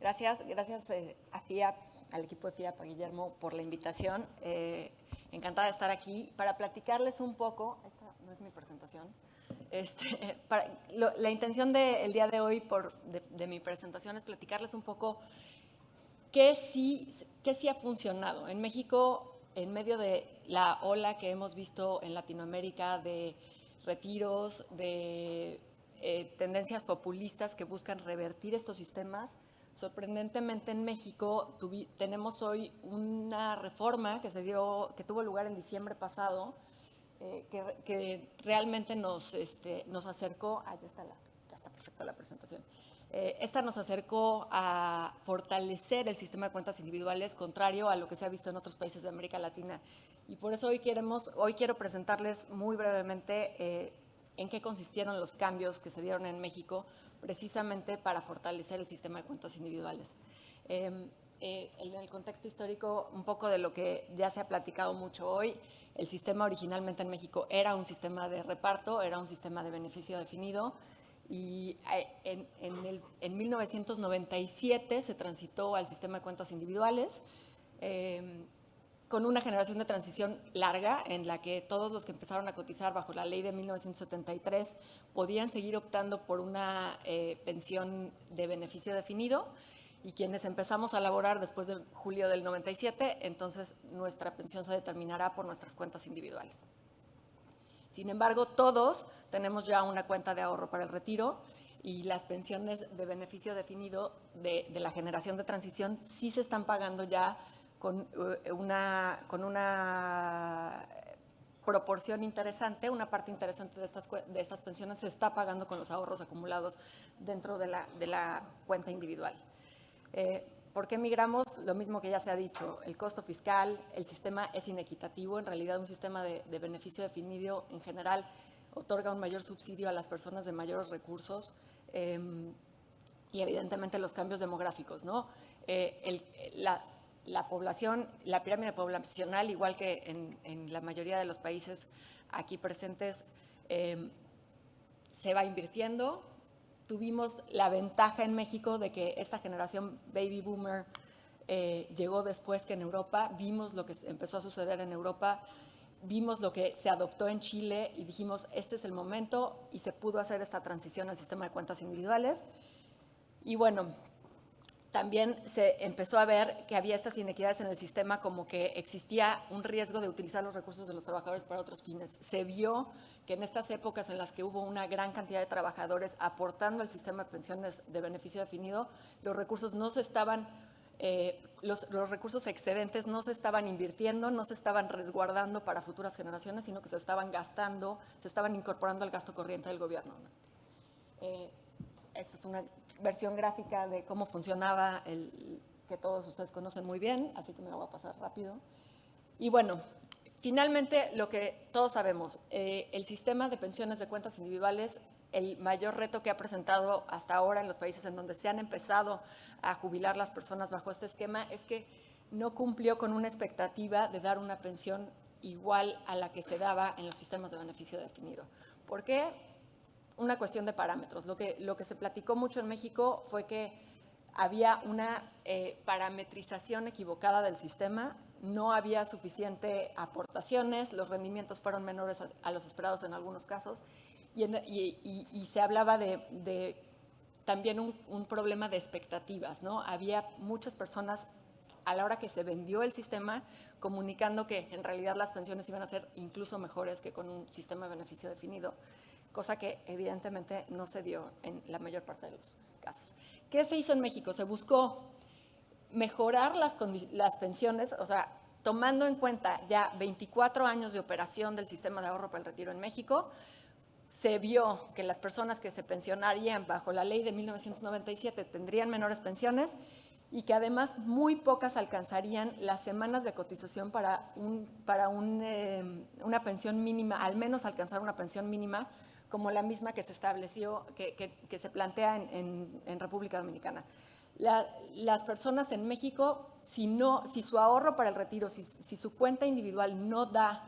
Gracias a FIAP, al equipo de FIAP, a Guillermo, por la invitación. Encantada de estar aquí para platicarles un poco. Esta no es mi presentación. La intención del día de hoy de mi presentación es platicarles un poco qué sí ha funcionado. En México, en medio de la ola que hemos visto en Latinoamérica de retiros, de tendencias populistas que buscan revertir estos sistemas, sorprendentemente en México tenemos hoy una reforma que tuvo lugar en diciembre pasado, que realmente nos acercó, ya está perfecta la presentación, esta nos acercó a fortalecer el sistema de cuentas individuales, contrario a lo que se ha visto en otros países de América Latina. Y por eso hoy quiero presentarles muy brevemente en qué consistieron los cambios que se dieron en México, precisamente para fortalecer el sistema de cuentas individuales. En el contexto histórico, un poco de lo que ya se ha platicado mucho hoy, el sistema originalmente en México era un sistema de reparto, era un sistema de beneficio definido, y en 1997 se transitó al sistema de cuentas individuales, con una generación de transición larga en la que todos los que empezaron a cotizar bajo la ley de 1973 podían seguir optando por una pensión de beneficio definido, y quienes empezamos a laborar después de julio del 97, entonces nuestra pensión se determinará por nuestras cuentas individuales. Sin embargo, todos tenemos ya una cuenta de ahorro para el retiro, y las pensiones de beneficio definido de la generación de transición sí se están pagando ya con una proporción interesante. Una parte interesante de estas pensiones se está pagando con los ahorros acumulados dentro de la cuenta individual. ¿Por qué migramos? Lo mismo que ya se ha dicho, el costo fiscal, el sistema es inequitativo. En realidad, un sistema de beneficio definido en general otorga un mayor subsidio a las personas de mayores recursos, y evidentemente los cambios demográficos, ¿no? La población, la pirámide poblacional, igual que en la mayoría de los países aquí presentes, se va invirtiendo. Tuvimos la ventaja en México de que esta generación baby boomer llegó después que en Europa. Vimos lo que empezó a suceder en Europa, vimos lo que se adoptó en Chile y dijimos, este es el momento, y se pudo hacer esta transición al sistema de cuentas individuales. Y bueno, también se empezó a ver que había estas inequidades en el sistema, como que existía un riesgo de utilizar los recursos de los trabajadores para otros fines. Se vio que en estas épocas en las que hubo una gran cantidad de trabajadores aportando al sistema de pensiones de beneficio definido, los recursos no se estaban, los recursos excedentes no se estaban invirtiendo, no se estaban resguardando para futuras generaciones, sino que se estaban gastando, se estaban incorporando al gasto corriente del gobierno. Esto es una versión gráfica de cómo funcionaba, que todos ustedes conocen muy bien, así que me lo voy a pasar rápido. Y bueno, finalmente, lo que todos sabemos, el sistema de pensiones de cuentas individuales, el mayor reto que ha presentado hasta ahora en los países en donde se han empezado a jubilar las personas bajo este esquema, es que no cumplió con una expectativa de dar una pensión igual a la que se daba en los sistemas de beneficio definido. ¿Por qué? Una cuestión de parámetros. Lo que se platicó mucho en México fue que había una parametrización equivocada del sistema, no había suficiente aportaciones, los rendimientos fueron menores a los esperados en algunos casos, y se hablaba de también un problema de expectativas, ¿no? Había muchas personas a la hora que se vendió el sistema comunicando que en realidad las pensiones iban a ser incluso mejores que con un sistema de beneficio definido, cosa que evidentemente no se dio en la mayor parte de los casos. ¿Qué se hizo en México? Se buscó mejorar las pensiones, o sea, tomando en cuenta ya 24 años de operación del sistema de ahorro para el retiro en México. Se vio que las personas que se pensionarían bajo la ley de 1997 tendrían menores pensiones, y que además muy pocas alcanzarían las semanas de cotización para una pensión mínima, al menos alcanzar una pensión mínima como la misma que se estableció, que se plantea en República Dominicana. Las personas en México, si su ahorro para el retiro, si su cuenta individual no da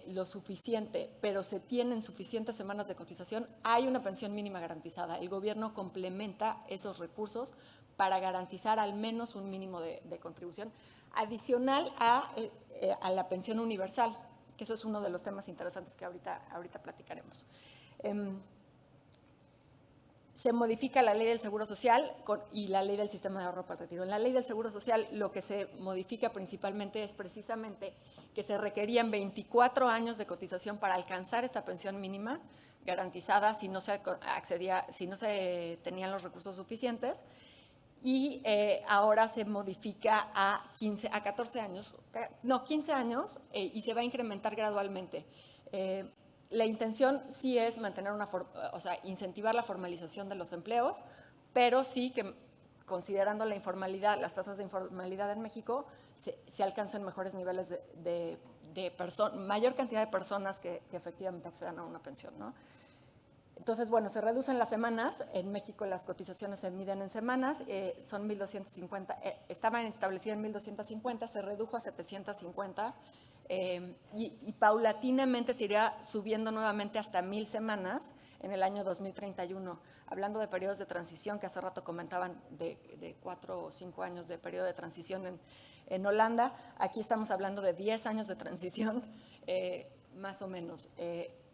lo suficiente, pero se tienen suficientes semanas de cotización, hay una pensión mínima garantizada. El gobierno complementa esos recursos para garantizar al menos un mínimo de contribución adicional a la pensión universal, que eso es uno de los temas interesantes que ahorita platicaremos. Se modifica la ley del Seguro Social y la ley del sistema de ahorro para el retiro. En la ley del Seguro Social lo que se modifica principalmente es precisamente que se requerían 24 años de cotización para alcanzar esa pensión mínima garantizada si no se tenían los recursos suficientes, y ahora se modifica a 14 años, no, 15 años, y se va a incrementar gradualmente. La intención sí es mantener incentivar la formalización de los empleos, pero sí que considerando la informalidad, las tasas de informalidad en México, se alcanzan mejores niveles de mayor cantidad de personas que efectivamente accedan a una pensión, ¿no? Entonces, bueno, se reducen las semanas. En México las cotizaciones se miden en semanas, son 1,250, estaban establecidas en 1,250, se redujo a 750, y paulatinamente se irá subiendo nuevamente hasta 1,000 semanas en el año 2031. Hablando de periodos de transición, que hace rato comentaban de 4 o 5 años de periodo de transición en Holanda, aquí estamos hablando de 10 años de transición, más o menos.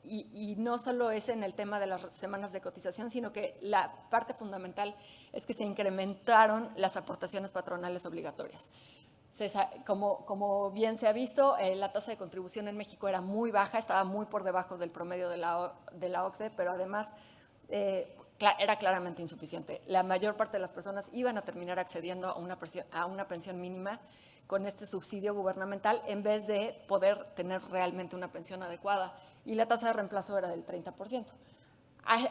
Y no solo es en el tema de las semanas de cotización, sino que la parte fundamental es que se incrementaron las aportaciones patronales obligatorias. Como bien se ha visto, la tasa de contribución en México era muy baja, estaba muy por debajo del promedio de la OCDE, pero además era claramente insuficiente. La mayor parte de las personas iban a terminar accediendo a una pensión mínima con este subsidio gubernamental en vez de poder tener realmente una pensión adecuada, y la tasa de reemplazo era del 30%.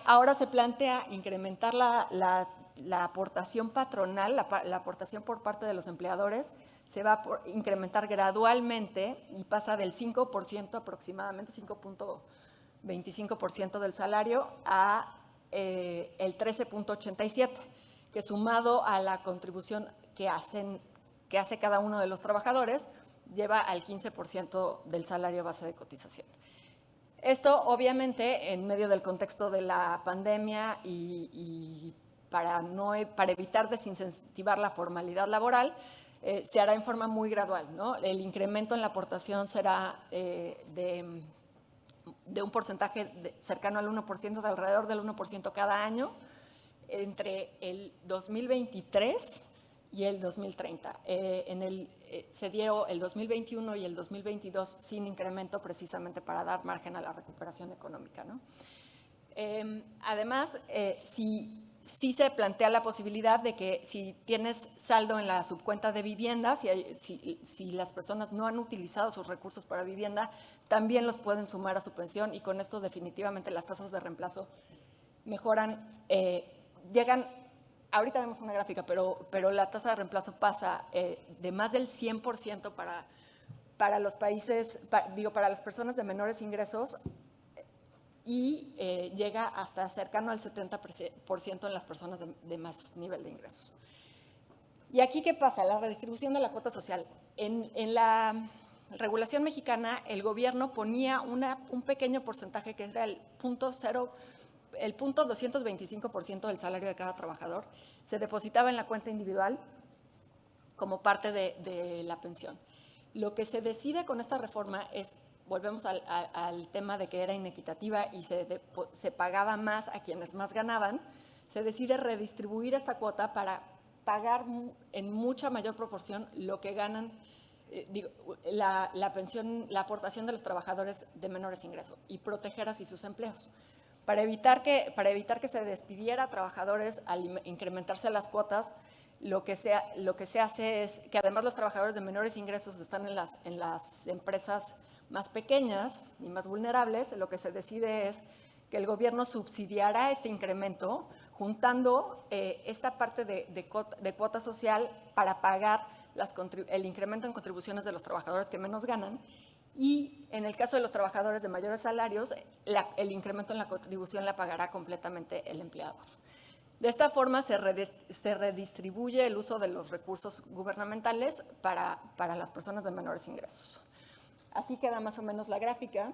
Ahora se plantea incrementar la aportación patronal, la aportación por parte de los empleadores, se va a incrementar gradualmente y pasa del 5% aproximadamente, 5.25% del salario a el 13.87%, que sumado a la contribución que hace cada uno de los trabajadores, lleva al 15% del salario base de cotización. Esto, obviamente, en medio del contexto de la pandemia y para evitar desincentivar la formalidad laboral, se hará en forma muy gradual, ¿no? El incremento en la aportación será de un porcentaje cercano al 1%, de alrededor del 1% cada año, entre el 2023 y el 2030. Se dio el 2021 y el 2022 sin incremento, precisamente para dar margen a la recuperación económica, ¿no? Además, sí se plantea la posibilidad de que si tienes saldo en la subcuenta de vivienda, si las personas no han utilizado sus recursos para vivienda, también los pueden sumar a su pensión, y con esto definitivamente las tasas de reemplazo mejoran, llegan. Ahorita vemos una gráfica, pero la tasa de reemplazo pasa de más del 100% para los países, para las personas de menores ingresos, y llega hasta cercano al 70% en las personas de más nivel de ingresos. ¿Y aquí qué pasa? La redistribución de la cuota social. En la regulación mexicana, el gobierno ponía un pequeño porcentaje que era el 0.225% del salario de cada trabajador, se depositaba en la cuenta individual como parte de la pensión. Lo que se decide con esta reforma es, volvemos al tema de que era inequitativa y se pagaba más a quienes más ganaban, se decide redistribuir esta cuota para pagar en mucha mayor proporción lo que ganan, la pensión, la aportación de los trabajadores de menores ingresos, y proteger así sus empleos. Para evitar que se despidiera a trabajadores al incrementarse las cuotas, lo que se hace es que además los trabajadores de menores ingresos están en las empresas más pequeñas y más vulnerables. Lo que se decide es que el gobierno subsidiará este incremento juntando esta parte de cuota social para pagar el incremento en contribuciones de los trabajadores que menos ganan, y en el caso de los trabajadores de mayores salarios, el incremento en la contribución la pagará completamente el empleador. De esta forma se redistribuye el uso de los recursos gubernamentales para las personas de menores ingresos. Así queda más o menos la gráfica.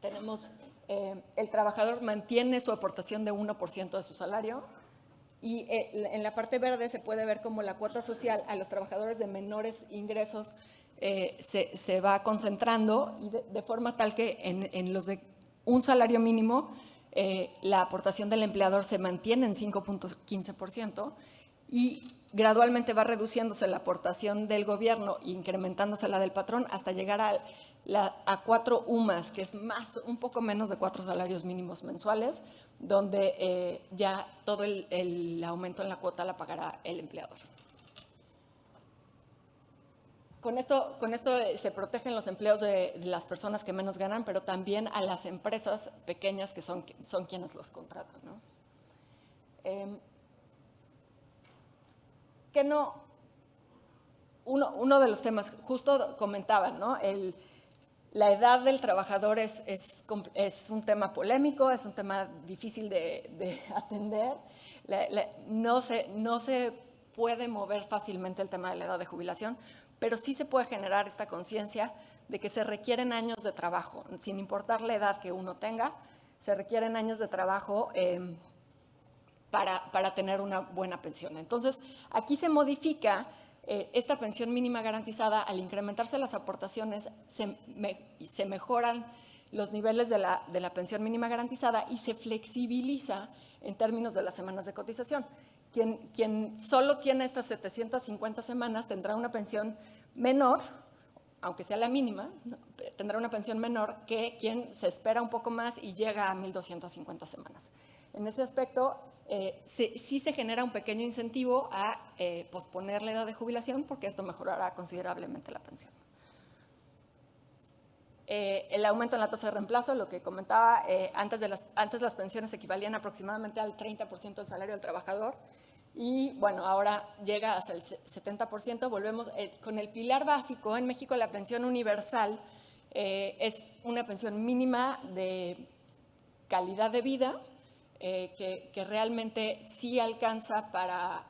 Tenemos, el trabajador mantiene su aportación de 1% de su salario, y en la parte verde se puede ver cómo la cuota social a los trabajadores de menores ingresos se va concentrando, y de forma tal que en los de un salario mínimo la aportación del empleador se mantiene en 5.15%, y gradualmente va reduciéndose la aportación del gobierno e incrementándose la del patrón hasta llegar a 4 UMAS, que es un poco menos de 4 salarios mínimos mensuales, donde ya todo el aumento en la cuota la pagará el empleador. Con esto se protegen los empleos de las personas que menos ganan, pero también a las empresas pequeñas que son quienes los contratan, ¿no? Uno de los temas, justo comentaban, ¿no? La edad del trabajador es un tema polémico, es un tema difícil de atender. No se puede mover fácilmente el tema de la edad de jubilación, pero sí se puede generar esta conciencia de que se requieren años de trabajo, sin importar la edad que uno tenga, se requieren años de trabajo para tener una buena pensión. Entonces, aquí se modifica esta pensión mínima garantizada. Al incrementarse las aportaciones, se mejoran los niveles de la pensión mínima garantizada y se flexibiliza en términos de las semanas de cotización. Quien solo tiene estas 750 semanas tendrá una pensión menor, aunque sea la mínima, ¿no? Tendrá una pensión menor que quien se espera un poco más y llega a 1,250 semanas. En ese aspecto, sí se genera un pequeño incentivo a posponer la edad de jubilación, porque esto mejorará considerablemente la pensión. El aumento en la tasa de reemplazo, lo que comentaba, antes las pensiones equivalían aproximadamente al 30% del salario del trabajador, y bueno, ahora llega hasta el 70%. Volvemos con el pilar básico. En México la pensión universal es una pensión mínima de calidad de vida, que realmente sí alcanza para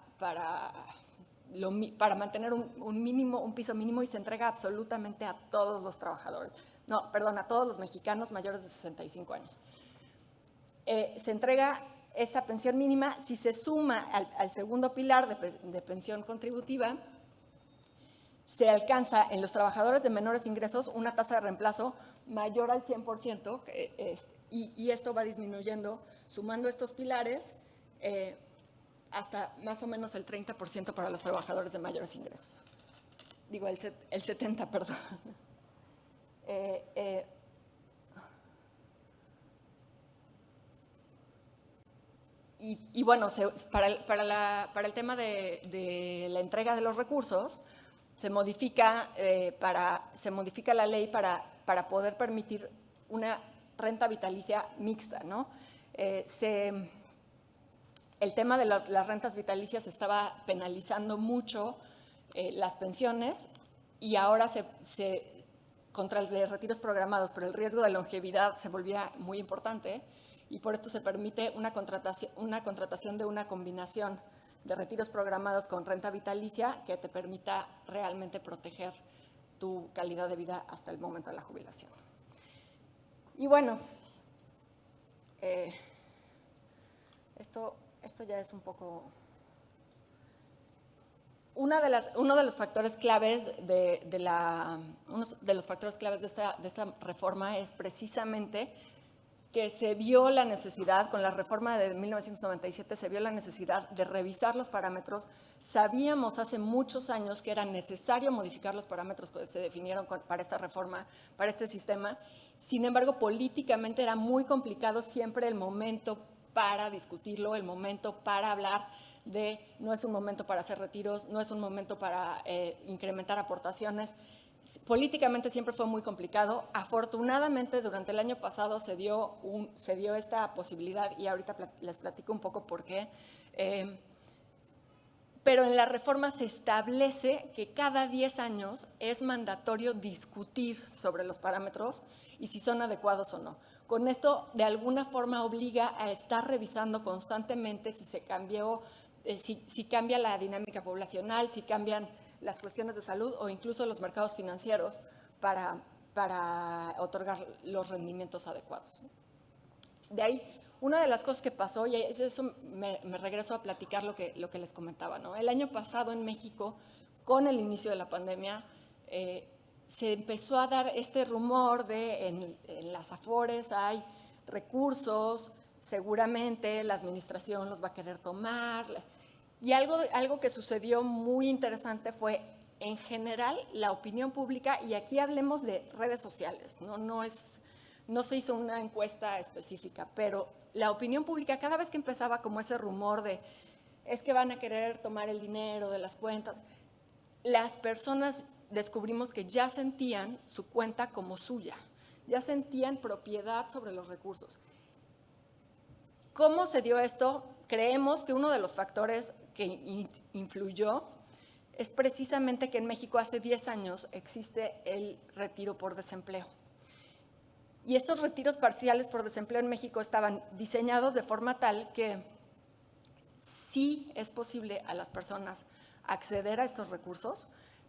mantener un piso mínimo, y se entrega absolutamente a todos los trabajadores. No, perdón, a todos los mexicanos mayores de 65 años. Se entrega esta pensión mínima. Si se suma al segundo pilar de pensión contributiva, se alcanza en los trabajadores de menores ingresos una tasa de reemplazo mayor al 100%, y esto va disminuyendo, sumando estos pilares, hasta más o menos el 30% para los trabajadores de mayores ingresos. Digo, el 70%, perdón. Y bueno, para el tema de la entrega de los recursos, se modifica la ley para poder permitir una renta vitalicia mixta, ¿no? El tema de las rentas vitalicias estaba penalizando mucho las pensiones, y ahora contra el de retiros programados, pero el riesgo de longevidad se volvía muy importante, y por esto se permite una contratación de una combinación de retiros programados con renta vitalicia que te permita realmente proteger tu calidad de vida hasta el momento de la jubilación. Y bueno, esto ya es un poco... Uno de los factores claves de esta reforma es precisamente que se vio la necesidad, con la reforma de 1997, se vio la necesidad de revisar los parámetros. Sabíamos hace muchos años que era necesario modificar los parámetros que se definieron para esta reforma, para este sistema. Sin embargo, políticamente era muy complicado siempre el momento para discutirlo, el momento para hablar no es un momento para hacer retiros, no es un momento para incrementar aportaciones. Políticamente siempre fue muy complicado. Afortunadamente, durante el año pasado se dio esta posibilidad, y ahorita les platico un poco por qué. Pero en la reforma se establece que cada 10 años es mandatorio discutir sobre los parámetros y si son adecuados o no. Con esto, de alguna forma, obliga a estar revisando constantemente si cambia la dinámica poblacional, si cambian las cuestiones de salud o incluso los mercados financieros, para para otorgar los rendimientos adecuados. De ahí, una de las cosas que pasó, y eso me regreso a platicar lo que les comentaba, ¿no? El año pasado en México, con el inicio de la pandemia, se empezó a dar este rumor de en las Afores hay recursos, seguramente la administración los va a querer tomar. Y algo que sucedió muy interesante fue, en general, la opinión pública, y aquí hablemos de redes sociales, no se hizo una encuesta específica, pero la opinión pública, cada vez que empezaba como ese rumor de es que van a querer tomar el dinero de las cuentas, las personas descubrimos que ya sentían su cuenta como suya, ya sentían propiedad sobre los recursos. ¿Cómo se dio esto? Creemos que uno de los factores que influyó es precisamente que en México hace 10 años existe el retiro por desempleo. Y estos retiros parciales por desempleo en México estaban diseñados de forma tal que sí es posible a las personas acceder a estos recursos,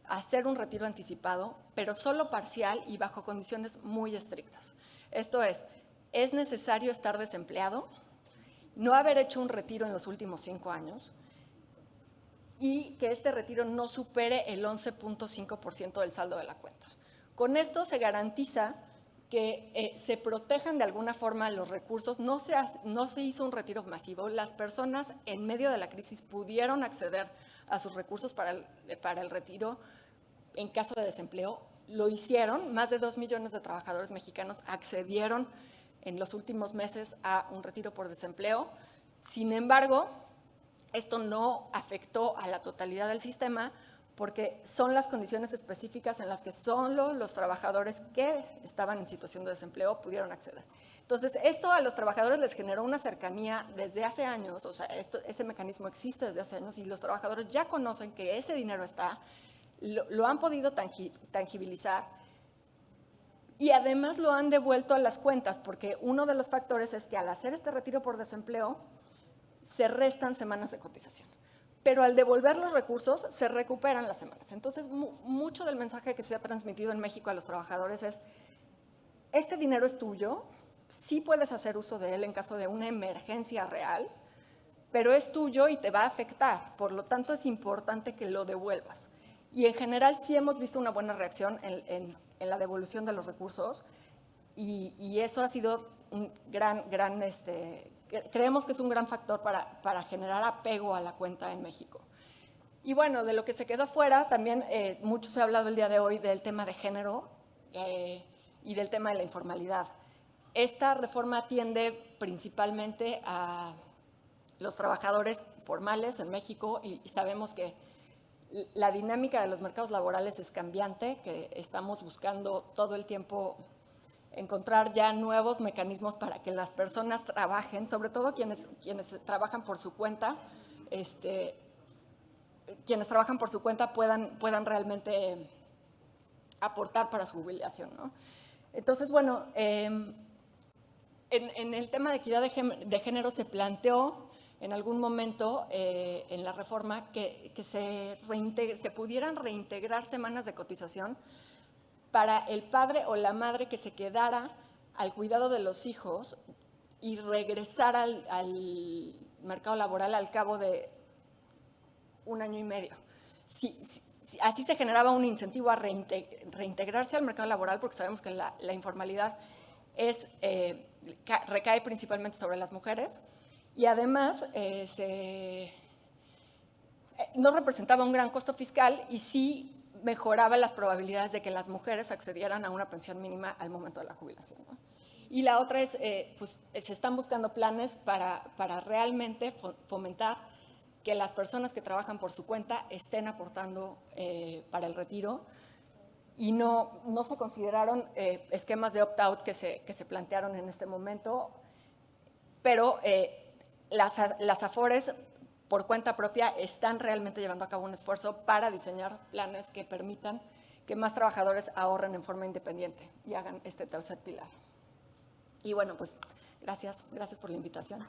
hacer un retiro anticipado, pero solo parcial y bajo condiciones muy estrictas. Esto es necesario estar desempleado, no haber hecho un retiro en los últimos 5 años y que este retiro no supere el 11.5% del saldo de la cuenta. Con esto se garantiza que se protejan de alguna forma los recursos. No se hizo un retiro masivo. Las personas en medio de la crisis pudieron acceder a sus recursos para el retiro en caso de desempleo. Lo hicieron. Más de 2 millones de trabajadores mexicanos accedieron en los últimos meses a un retiro por desempleo. Sin embargo, esto no afectó a la totalidad del sistema, porque son las condiciones específicas en las que solo los trabajadores que estaban en situación de desempleo pudieron acceder. Entonces, esto a los trabajadores les generó una cercanía desde hace años, o sea, ese mecanismo existe desde hace años y los trabajadores ya conocen que ese dinero está, lo han podido tangibilizar y además lo han devuelto a las cuentas, porque uno de los factores es que al hacer este retiro por desempleo se restan semanas de cotización. Pero al devolver los recursos se recuperan las semanas. Entonces, mucho del mensaje que se ha transmitido en México a los trabajadores es, este dinero es tuyo, sí puedes hacer uso de él en caso de una emergencia real, pero es tuyo y te va a afectar, por lo tanto es importante que lo devuelvas. Y en general sí hemos visto una buena reacción en la devolución de los recursos y eso ha sido un creemos que es un gran factor para generar apego a la cuenta en México. Y bueno, de lo que se quedó fuera, también mucho se ha hablado el día de hoy del tema de género y del tema de la informalidad. Esta reforma atiende principalmente a los trabajadores formales en México y sabemos que la dinámica de los mercados laborales es cambiante, que estamos buscando todo el tiempo encontrar ya nuevos mecanismos para que las personas trabajen, sobre todo quienes trabajan por su cuenta, puedan realmente aportar para su jubilación, ¿no? Entonces, bueno, en el tema de equidad de género se planteó en algún momento en la reforma que se pudieran reintegrar semanas de cotización para el padre o la madre que se quedara al cuidado de los hijos y regresar al mercado laboral al cabo de 1 año y medio. Así se generaba un incentivo a reintegrarse al mercado laboral, porque sabemos que la informalidad recae principalmente sobre las mujeres y además no representaba un gran costo fiscal y sí mejoraba las probabilidades de que las mujeres accedieran a una pensión mínima al momento de la jubilación, ¿no? Y la otra es, se están buscando planes para realmente fomentar que las personas que trabajan por su cuenta estén aportando para el retiro y no se consideraron esquemas de opt-out que se plantearon en este momento, pero las Afores por cuenta propia están realmente llevando a cabo un esfuerzo para diseñar planes que permitan que más trabajadores ahorren en forma independiente y hagan este tercer pilar. Y bueno, pues gracias por la invitación.